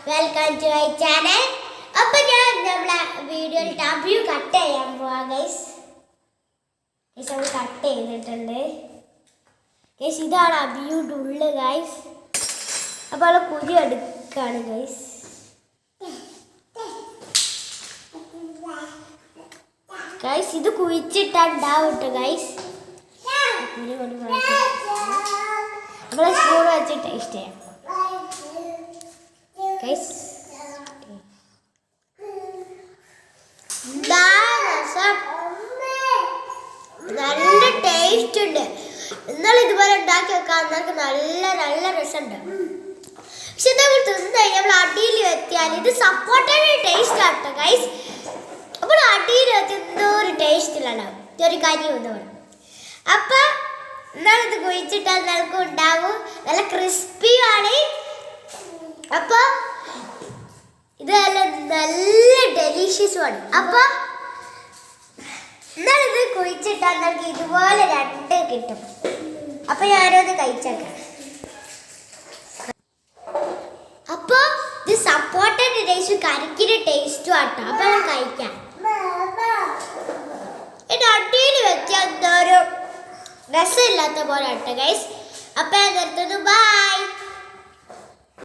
Welcome to my channel. അപ്പോൾ ഞാൻ നമ്മളെ വീഡിയോയിൽ W കട്ട് ചെയ്യാൻ പോവാം ഗൈസ്. നമ്മൾ കട്ട് ചെയ്തിട്ടുണ്ട് ഗൈസ്. ഇതാണ് അബിയുടെ ഉള്ളു ഗൈസ്. അപ്പോൾ അവളെ കുരി എടുക്കാണ് ഗൈസ്. ഗൈസ് ഇത് കുഴിച്ചിട്ടുണ്ടാവും കേട്ടോ ഗൈസ്. കുരി കൊണ്ട് നമ്മളെ സ്പൂൺ വെച്ച് ടേസ്റ്റ് ചെയ്യാം ഗൈസ്. നല്ല ടേസ്റ്റ് ഉണ്ട്. എന്നാലും ഇതുപോലെ ഉണ്ടാക്കി വെക്കാം. എന്നൊക്കെ നല്ല നല്ല രസമുണ്ട്. പക്ഷെ നമ്മൾ തിന്ന് നമ്മൾ അടിയിൽ വെത്തിയാൽ ഇത് സപ്പോർട്ടഡ് ടേസ്റ്റ് ആട്ടോ ഗൈസ്. അപ്പോൾ അടിയിൽ വെച്ച് എന്തോ ഒരു ടേസ്റ്റിലുണ്ടാവും, ഒരു കരി ഒന്നും. അപ്പം എന്നാലിത് കുഴിച്ചിട്ടാൽ നമുക്ക് ഉണ്ടാവും. നല്ല ക്രിസ്പിയാണ്. അപ്പോൾ ഇത് നല്ല ഡെലീഷ്യസുമാണ്. അപ്പോൾ എന്നാലിത് കുഴിച്ചിട്ടാൽ നമുക്ക് ഇതുപോലെ രണ്ട് കിട്ടും. അപ്പോൾ ഞാനത് കഴിച്ചേക്കാം. അപ്പോൾ ഇത് സപ്പോർട്ടഡ് ടേസ്റ്റ് കരിക്കിൻ്റെ ടേസ്റ്റും ആട്ടോ. അപ്പോൾ ഞാൻ കഴിക്കാം. എൻ്റെ അടിയിൽ വെച്ചാൽ എന്തോ ഒരു രസമില്ലാത്ത പോലെ ആട്ടോ ഗൈസ്. അപ്പോൾ ഞാൻ നിർത്തുന്നു. ബൈ.